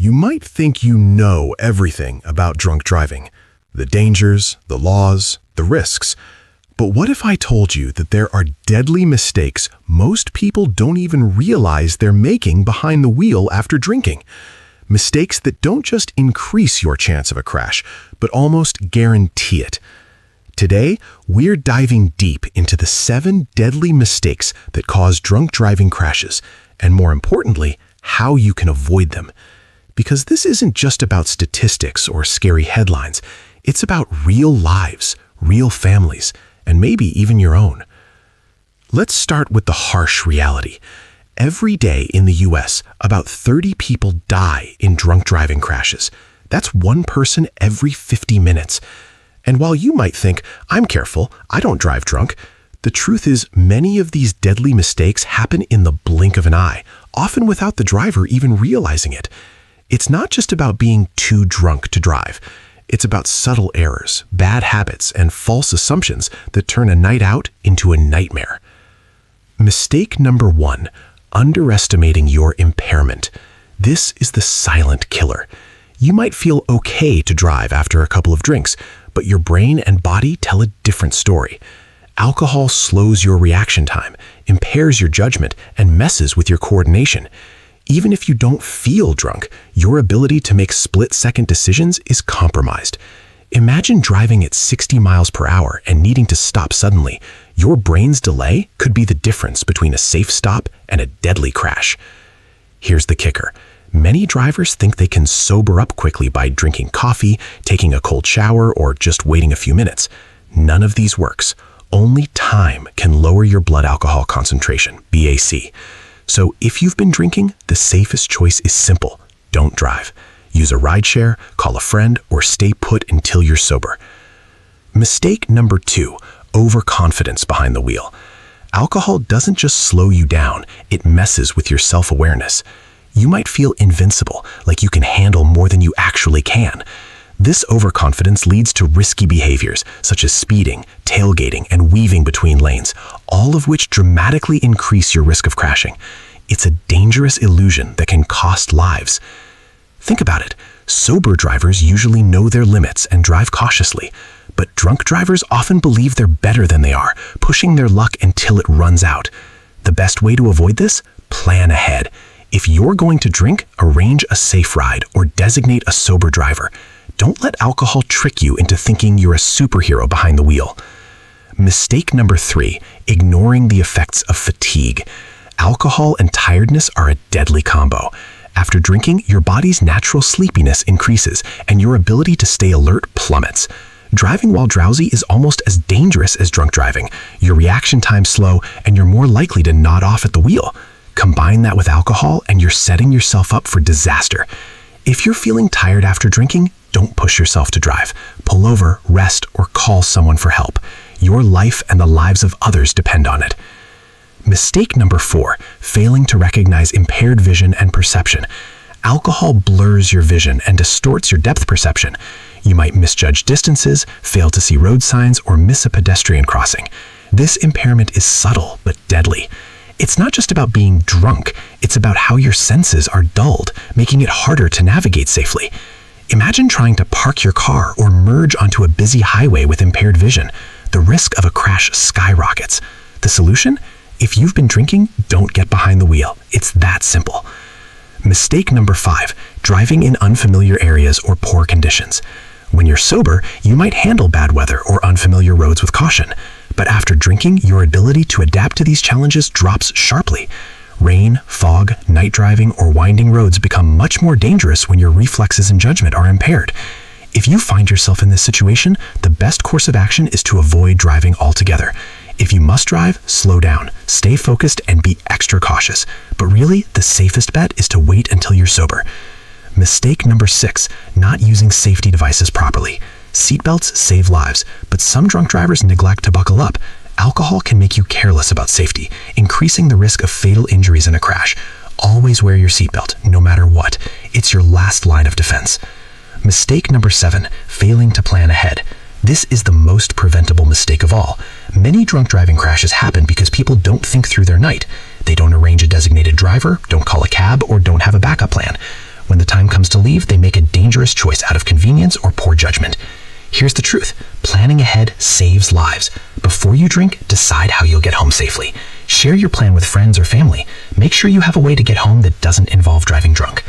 You might think you know everything about drunk driving, the dangers, the laws, the risks. But what if I told you that there are deadly mistakes most people don't even realize they're making behind the wheel after drinking? Mistakes that don't just increase your chance of a crash, but almost guarantee it. Today, we're diving deep into the 7 deadly mistakes that cause drunk driving crashes, and more importantly, how you can avoid them. Because this isn't just about statistics or scary headlines. It's about real lives, real families, and maybe even your own. Let's start with the harsh reality. Every day in the US, about 30 people die in drunk driving crashes. That's 1 person every 50 minutes. And while you might think, I'm careful, I don't drive drunk, the truth is many of these deadly mistakes happen in the blink of an eye, often without the driver even realizing it. It's not just about being too drunk to drive. It's about subtle errors, bad habits, and false assumptions that turn a night out into a nightmare. Mistake number 1, underestimating your impairment. This is the silent killer. You might feel okay to drive after a couple of drinks, but your brain and body tell a different story. Alcohol slows your reaction time, impairs your judgment, and messes with your coordination. Even if you don't feel drunk, your ability to make split-second decisions is compromised. Imagine driving at 60 miles per hour and needing to stop suddenly. Your brain's delay could be the difference between a safe stop and a deadly crash. Here's the kicker. Many drivers think they can sober up quickly by drinking coffee, taking a cold shower, or just waiting a few minutes. None of these works. Only time can lower your blood alcohol concentration, BAC. So if you've been drinking, the safest choice is simple. Don't drive. Use a rideshare, call a friend, or stay put until you're sober. Mistake number 2, overconfidence behind the wheel. Alcohol doesn't just slow you down, it messes with your self-awareness. You might feel invincible, like you can handle more than you actually can. This overconfidence leads to risky behaviors, such as speeding, tailgating, and weaving between lanes, all of which dramatically increase your risk of crashing. It's a dangerous illusion that can cost lives. Think about it. Sober drivers usually know their limits and drive cautiously, but drunk drivers often believe they're better than they are, pushing their luck until it runs out. The best way to avoid this? Plan ahead. If you're going to drink, arrange a safe ride or designate a sober driver. Don't let alcohol trick you into thinking you're a superhero behind the wheel. Mistake number 3, ignoring the effects of fatigue. Alcohol and tiredness are a deadly combo. After drinking, your body's natural sleepiness increases and your ability to stay alert plummets. Driving while drowsy is almost as dangerous as drunk driving. Your reaction time's slow and you're more likely to nod off at the wheel. Combine that with alcohol and you're setting yourself up for disaster. If you're feeling tired after drinking, don't push yourself to drive. Pull over, rest, or call someone for help. Your life and the lives of others depend on it. Mistake number 4, failing to recognize impaired vision and perception. Alcohol blurs your vision and distorts your depth perception. You might misjudge distances, fail to see road signs, or miss a pedestrian crossing. This impairment is subtle but deadly. It's not just about being drunk, it's about how your senses are dulled, making it harder to navigate safely. Imagine trying to park your car or merge onto a busy highway with impaired vision. The risk of a crash skyrockets. The solution? If you've been drinking, don't get behind the wheel. It's that simple. Mistake number 5, driving in unfamiliar areas or poor conditions. When you're sober, you might handle bad weather or unfamiliar roads with caution. But after drinking, your ability to adapt to these challenges drops sharply. Rain, fog, night driving, or winding roads become much more dangerous when your reflexes and judgment are impaired. If you find yourself in this situation, the best course of action is to avoid driving altogether. If you must drive, slow down, stay focused, and be extra cautious. But really, the safest bet is to wait until you're sober. Mistake number 6, not using safety devices properly. Seatbelts save lives, but some drunk drivers neglect to buckle up. Alcohol can make you careless about safety, increasing the risk of fatal injuries in a crash. Always wear your seatbelt, no matter what. It's your last line of defense. Mistake number 7, failing to plan ahead. This is the most preventable mistake of all. Many drunk driving crashes happen because people don't think through their night. They don't arrange a designated driver, don't call a cab, or don't have a backup plan. When the time comes to leave, they make a dangerous choice out of convenience or poor judgment. Here's the truth. Planning ahead saves lives. Before you drink, decide how you'll get home safely. Share your plan with friends or family. Make sure you have a way to get home that doesn't involve driving drunk.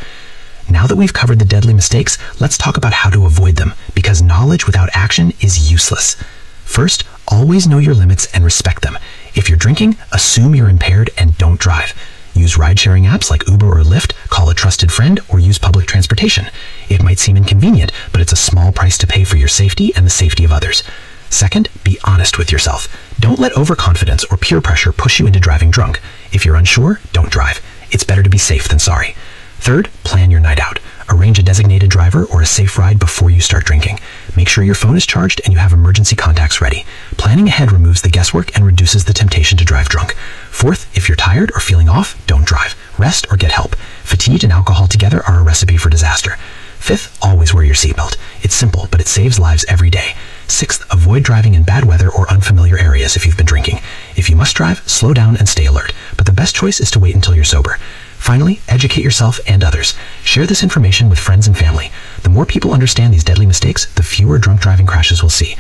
Now that we've covered the deadly mistakes, let's talk about how to avoid them, because knowledge without action is useless. First, always know your limits and respect them. If you're drinking, assume you're impaired and don't drive. Use ride-sharing apps like Uber or Lyft, call a trusted friend, or use public transportation. It might seem inconvenient, but it's a small price to pay for your safety and the safety of others. Second, be honest with yourself. Don't let overconfidence or peer pressure push you into driving drunk. If you're unsure, don't drive. It's better to be safe than sorry. Third, plan your night out. Arrange a designated driver or a safe ride before you start drinking. Make sure your phone is charged and you have emergency contacts ready. Planning ahead removes the guesswork and reduces the temptation to drive drunk. Fourth, if you're tired or feeling off, don't drive. Rest or get help. Fatigue and alcohol together are a recipe for disaster. Fifth, always wear your seatbelt. It's simple, but it saves lives every day. Sixth, avoid driving in bad weather or unfamiliar areas if you've been drinking. If you must drive, slow down and stay alert. But the best choice is to wait until you're sober. Finally, educate yourself and others. Share this information with friends and family. The more people understand these deadly mistakes, the fewer drunk driving crashes we'll see.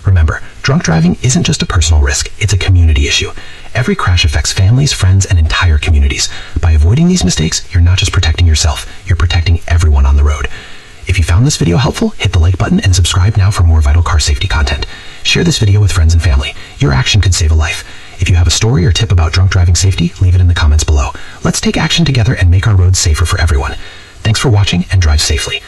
Remember, drunk driving isn't just a personal risk, it's a community issue. Every crash affects families, friends, and entire communities. By avoiding these mistakes, you're not just protecting yourself, you're protecting everyone on the road. If you found this video helpful, hit the like button and subscribe now for more vital car safety content. Share this video with friends and family. Your action could save a life. If you have a story or tip about drunk driving safety, leave it in the comments below. Let's take action together and make our roads safer for everyone. Thanks for watching and drive safely.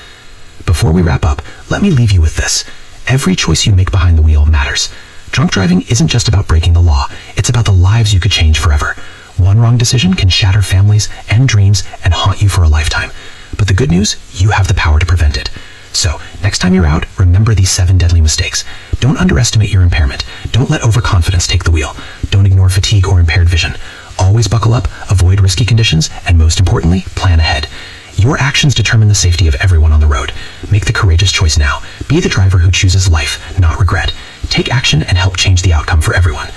Before we wrap up, let me leave you with this. Every choice you make behind the wheel matters. Drunk driving isn't just about breaking the law, it's about the lives you could change forever. One wrong decision can shatter families and dreams and haunt you for a lifetime. But the good news, you have the power to prevent it. So, next time you're out, remember these 7 deadly mistakes. Don't underestimate your impairment. Don't let overconfidence take the wheel. Don't ignore fatigue or impaired vision. Always buckle up, avoid risky conditions, and most importantly, plan ahead. Your actions determine the safety of everyone on the road. Make the courageous choice now. Be the driver who chooses life, not regret. Take action and help change the outcome for everyone.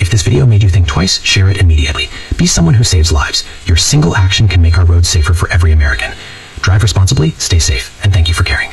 If this video made you think twice, share it immediately. Be someone who saves lives. Your single action can make our roads safer for every American. Drive responsibly, stay safe, and thank you for caring.